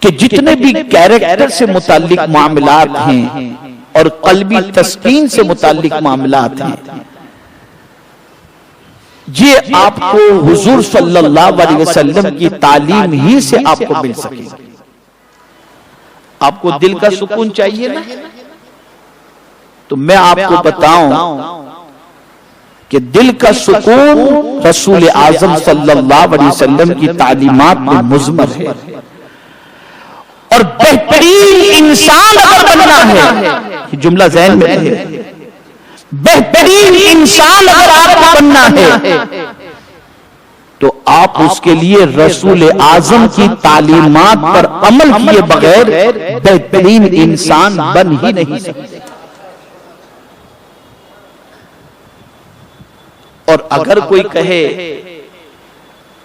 कि जितने भी कैरेक्टर से मुताल्लिक मामलात हैं और कल्बी तस्कीन से मुताल्लिक मामलात हैं, ये आपको हुजूर सल्लल्लाहु अलैहि वसल्लम की तालीम ही से आपको मिल सकेगा। आपको दिल का सुकून चाहिए ना, तो मैं आपको बताऊं कि दिल का सुकून रसूल आजम सल्लल्लाहु अलैहि वसल्लम की तालीमात में मुज़मर है। और बेहतरीन इंसान अगर बनना है, ये जुमला ज़हन में रहे, बेहतरीन इंसान अगर आपको बनना है तो आप उसके लिए रसूल आजम की तालीमात पर अमल किए बगैर बेहतरीन इंसान बन ही नहीं सकते। और अगर कोई कहे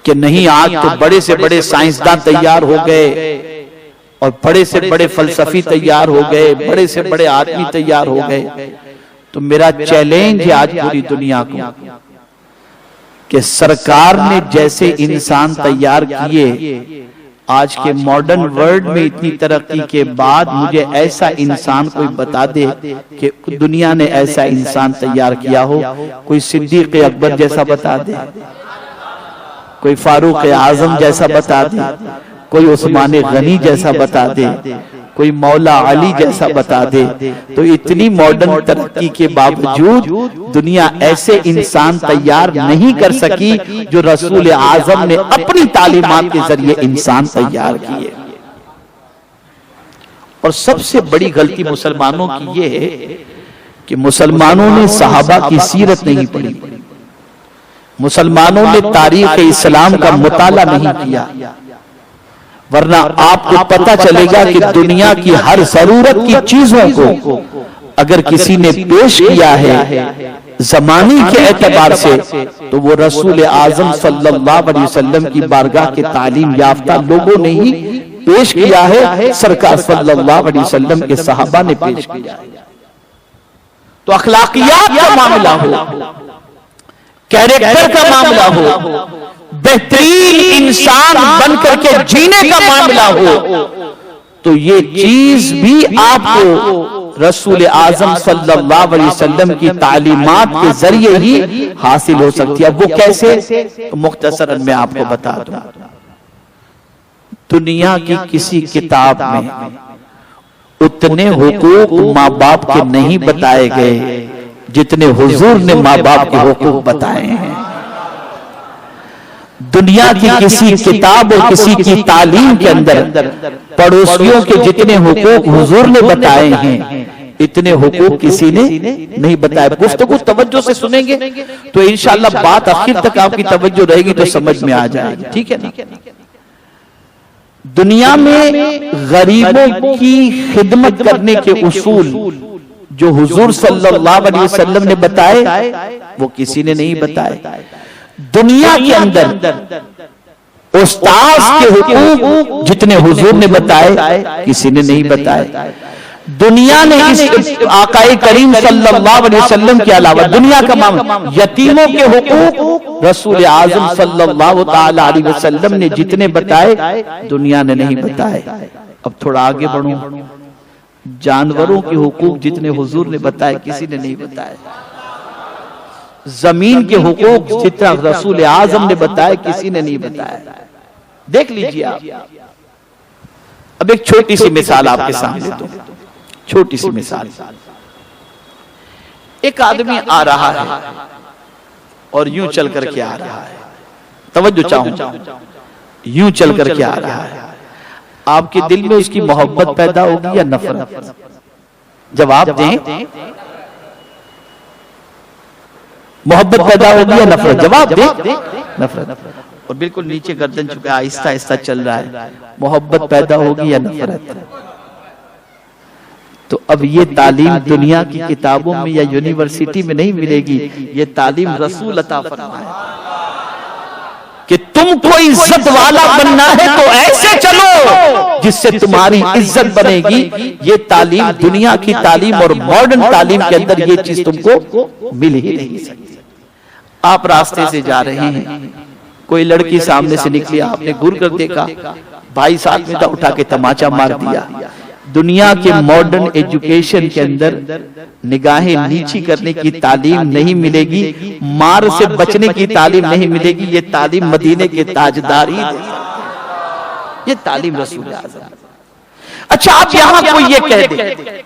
कि नहीं, आज तो बड़े से बड़े साइंसदान तैयार हो गए और बड़े से बड़े फलसफी तैयार हो गए, बड़े से बड़े आदमी तैयार हो गए, तो मेरा चैलेंज है आज पूरी दुनिया को कि सरकार ने जैसे इंसान तैयार किए, आज के मॉडर्न वर्ल्ड में इतनी तरक्की के बाद मुझे ऐसा इंसान कोई बता दे कि दुनिया ने ऐसा इंसान तैयार किया हो। कोई सिद्दीक अकबर जैसा बता दे, कोई फारूक आजम जैसा बता दे, कोई उस्मान गनी जैसा बता दे, कोई मौला अली जैसा बता दे। तो इतनी मॉडर्न तरक्की के बावजूद दुनिया ऐसे इंसान तैयार नहीं कर सकी जो रसूल आजम ने अपनी तालीमात के जरिए इंसान तैयार किए। और सबसे बड़ी गलती मुसलमानों की यह है कि मुसलमानों ने सहाबा की सीरत नहीं पढ़ी, मुसलमानों ने तारीख इस्लाम का मुताला नहीं किया, वरना आपको पता चलेगा कि दुनिया की हर जरूरत की चीजों को अगर किसी ने पेश किया है जमानी के एतबार से, तो वो रसूल आजम सल्लल्लाहु अलैहि वसल्लम की बारगाह के तालीम याफ्ता लोगों ने ही पेश किया है, सरकार सल्लल्लाहु अलैहि वसल्लम के सहाबा ने पेश किया है। तो अखलाकियात का मामला हो, कैरेक्टर का मामला हो, बेहतरीन इंसान बनकर के जीने का मामला हो, तो ये चीज भी आपको रसूल आजम सल्लल्लाहु अलैहि वसल्लम की तालीमात के जरिए ही हासिल हो सकती है। अब वो कैसे, तो मुख्तसरन मैं आपको बता दूं। दुनिया की किसी किताब में उतने हुकूक माँ बाप के नहीं बताए गए जितने हुजूर ने माँ बाप के हुकूक बताए हैं। दुनिया की किसी किताब और किसी की तालीम के अंदर पड़ोसियों के जितने हुकूक हुजूर ने बताए हैं, इतने हुकूक किसी ने नहीं बताए। गुफ्तगू तवज्जो से सुनेंगे तो इंशाअल्लाह बात आखिर तक आपकी तवज्जो रहेगी तो समझ में आ जाएगी, ठीक है ना। दुनिया में गरीबों की खिदमत करने के उसूल जो हुजूर सल्लल्लाहु अलैहि वसल्लम ने बताए, वो किसी ने नहीं बताए। दुनिया के अंदर उस्ताद के हुकूक जितने हुजूर ने बताए, किसी ने नहीं बताए। दुनिया ने इस आकाए करीम सल्लल्लाहु अलैहि वसल्लम के अलावा दुनिया का मामला, यतीमों के हुकूक रसूल आजम सल्लल्लाहु ताला अलैहि वसल्लम ने जितने बताए, दुनिया ने नहीं बताए। अब थोड़ा आगे बढ़ूं, जानवरों के हुकूक जितने हुजूर ने बताए, किसी ने नहीं बताए। जमीन के हुकूक जितना रसूल आजम ने बताया, किसी ने नहीं बताया। देख लीजिए आप। अब एक छोटी सी मिसाल आपके सामने दो, छोटी सी मिसाल। एक आदमी आ रहा है और यूं चल करके आ रहा है, तवज्जो चाहूं, यूं चल करके आ रहा है। आपके दिल में उसकी मोहब्बत पैदा होगी या नफरत? जवाब दें, मोहब्बत पैदा होगी या नफरत? जवाब दें, नफरत। और बिल्कुल नीचे गर्दन चुका, आहिस्ता आहिस्ता चल रहा है, मोहब्बत पैदा होगी या नफरत? तो अब ये तालीम दुनिया की किताबों में या यूनिवर्सिटी में नहीं मिलेगी, ये तालीम रसूल अता फरमाए कि तुमको इज्जत वाला बनना है तो ऐसे चलो जिससे तुम्हारी इज्जत बनेगी। ये तालीम दुनिया की तालीम और मॉडर्न तालीम के अंदर ये चीज तुमको मिल ही नहीं सकती। आप रास्ते से जा रहे हैं, कोई लड़की सामने से निकली, आपने घूर कर देखा, भाई साहब ने तो उठा के तमाचा मार दिया। दुनिया के मॉडर्न एजुकेशन के अंदर निगाहें नीची करने की तालीम नहीं मिलेगी, मार से बचने की तालीम नहीं मिलेगी। ये तालीम मदीने के ताजदार ही देते, ये तालीम रसूल आज़म। अच्छा, आप यहां कोई ये कह दे,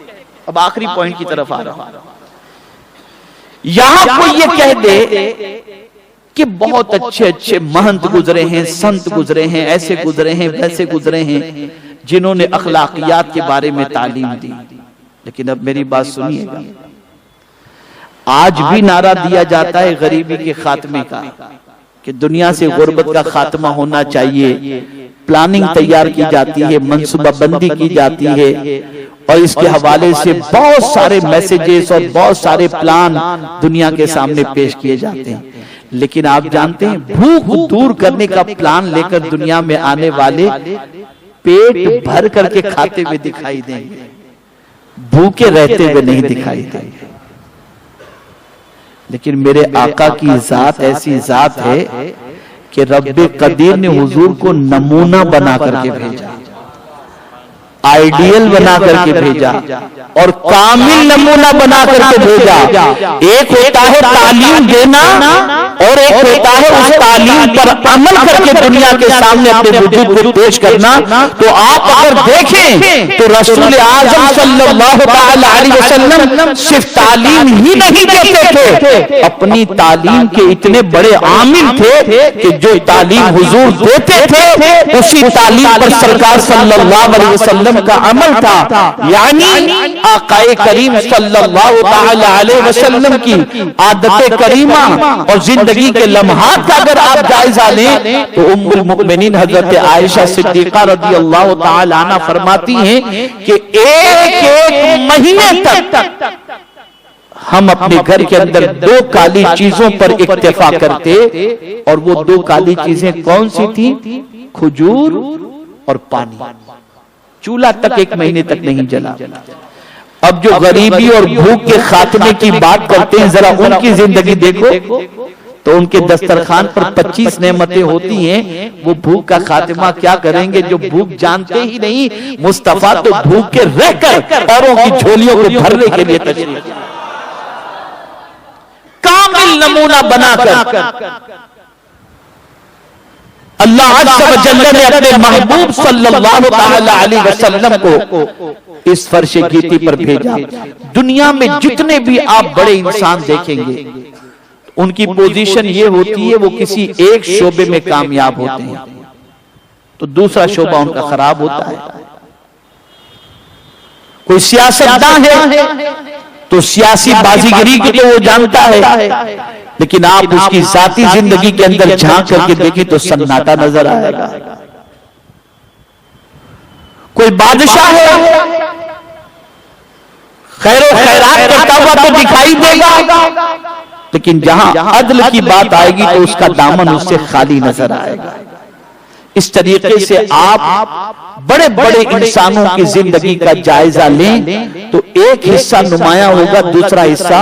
अब आखिरी पॉइंट की तरफ आ रहा हूं, यहां कोई ये कह दे कि बहुत अच्छे अच्छे महंत गुजरे हैं, संत गुजरे हैं, ऐसे गुजरे हैं, वैसे गुजरे हैं, जिन्होंने अखलाकियात के बारे में तालीम दी। लेकिन अब मेरी बात सुनिएगा, आज भी नारा दिया जाता है गरीबी के खात्मे का, कि दुनिया से गुर्बत का खात्मा होना चाहिए, प्लानिंग तैयार की जाती है, मंसूबाबंदी की जाती है, और इसके हवाले से बहुत सारे मैसेजेस और बहुत सारे प्लान दुनिया के सामने पेश किए जाते हैं। लेकिन आप जानते हैं, भूख दूर करने का प्लान लेकर दुनिया में आने वाले पेट भर करके खाते हुए दिखाई देंगे, भूखे रहते हुए नहीं दिखाई देंगे। लेकिन मेरे आका की जात ऐसी जात है कि रब्बे कदीर ने हुजूर को नमूना बना करके भेजा, आइडियल बना करके भेजा, और कामिल नमूना बना करके भेजा। एक होता है तालीम देना, और एक होता है उस तालीम पर अमल करके दुनिया के सामने अपने वजूद को पेश करना। तो आप अगर देखें तो रसूल आज़म सल्लल्लाहु अलैहि वसल्लम सिर्फ तालीम ही नहीं देते थे, अपनी तालीम के इतने बड़े आमिल थे कि जो तालीम हुजूर देते थे उसी तालीम पर सरकार सल्लल्लाहु अलैहि वसल्लम का अमल था। यानी आकाए करीम सल्लल्लाहु अलैहि वसल्लम की आदत करीमा और जिंदगी के लम्हात का अगर आप जायजा लें तो उम्मुल मुमिनीन हजरत आयशा सिद्दीका रज़ियल्लाहु ताला अन्हा फरमाती हैं कि एक महीने तक हम अपने घर के अंदर 2 काली चीजों पर इक्तिफा करते, और वो 2 काली चीजें कौन सी थी? खजूर और पानी। चूल्हा तक 1 महीने तक नहीं जला। अब जो गरीबी और भूख के खात्मे की बात करते हैं, जरा उनकी जिंदगी देखो तो उनके दस्तरखान पर 25 नेमतें होती हैं, वो भूख का खात्मा क्या करेंगे? जो भूख जानते ही नहीं, मुस्तफा तो भूख के रहकर औरों की झोलियों को भरने के लिए तशरीफ, कामिल नमूना बनाकर अल्लाह अज़्ज़ा व जल्ल ने अपने महबूब सल्लल्लाहु अलैहि वसल्लम को इस फर्श गीती पर भेजा। दुनिया में जितने भी आप बड़े इंसान देखेंगे, उनकी पोजीशन ये होती है, वो किसी एक शोबे में कामयाब होते हैं तो दूसरा शोबा उनका खराब होता है। कोई सियासतदान है तो सियासी बाजीगरी की तो वो जानता है, लेकिन आप उसकी जाती जिंदगी के अंदर झांक करके देखें तो सन्नाटा नजर आएगा। कोई बादशाह है, खैर खैरात करता हुआ तो दिखाई देगा, लेकिन जहां अदल की बात आएगी तो उसका दामन उससे खाली नजर आएगा। इस तरीके से आप बड़े बड़े इंसानों की जिंदगी का जायजा लें तो एक हिस्सा नुमाया होगा, दूसरा हिस्सा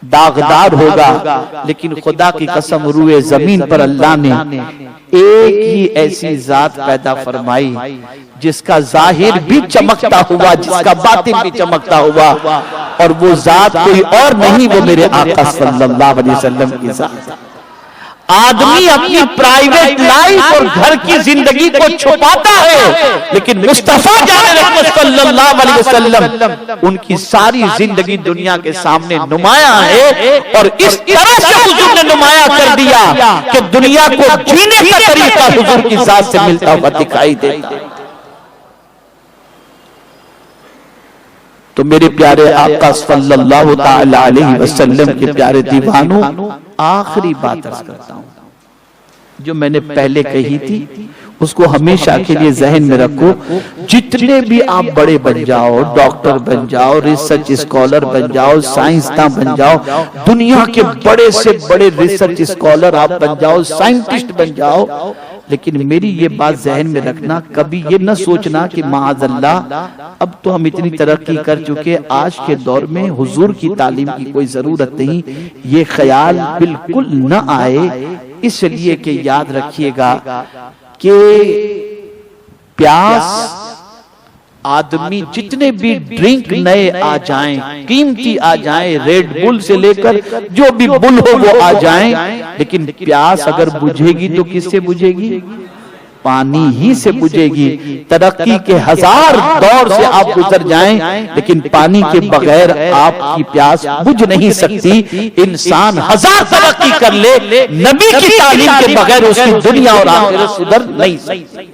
दागदार होगा। लेकिन खुदा की कसम, रूए जमीन पर अल्लाह ने एक ही ऐसी जात पैदा फरमाई जिसका जाहिर भी चमकता हुआ, जिसका बातिन भी चमकता हुआ, और वो जात कोई और नहीं, वो मेरे आका सल्लल्लाहु अलैहि वसल्लम की जात। आदमी अपनी प्राइवेट लाइफ और घर की जिंदगी को छुपाता है, लेकिन मुस्तफा जाने रहमत सल्लल्लाहु अलैहि वसल्लम उनकी सारी जिंदगी दुनिया के सामने नुमाया है, और इस तरह से हुजूर ने नुमाया कर दिया कि दुनिया को जीने का तरीका हुजूर की जात से मिलता हुआ दिखाई देता है। तो मेरे प्यारे आका सल्लल्लाहु ताला अलैहि वसल्लम के प्यारे दीवानों, आखिरी बात अर्ज करता हूं, जो मैंने पहले कही थी उसको हमेशा के लिए जहन में रखो। जितने भी आप बड़े बन जाओ, डॉक्टर बन जाओ, रिसर्च स्कॉलर बन जाओ, साइंसदान बन जाओ, दुनिया के बड़े से बड़े रिसर्च स्कॉलर आप बन जाओ, साइंटिस्ट बन जाओ, लेकिन मेरी ये बात जहन में रखना, कभी ये न सोचना कि माअज़ल्लाह अब तो हम इतनी तरक्की कर चुके, आज के दौर में हुजूर की तालीम की कोई जरूरत नहीं। ये ख्याल बिल्कुल न आए, इसलिए कि याद रखिएगा कि प्यास आदमी जितने भी ड्रिंक नए आ जाएं, कीमती आ जाएं, रेड बुल से लेकर जो भी बुल हो वो आ जाएं, लेकिन प्यास अगर बुझेगी तो किससे बुझेगी? पानी ही से बुझेगी। तरक्की के 1000 दौर से आप गुजर जाएं, लेकिन पानी के बगैर आपकी प्यास बुझ नहीं सकती। इंसान 1000 तरक्की कर ले, नबी की तालीम के बगैर उसकी दुनिया और आखिरत सुधर नहीं सकती।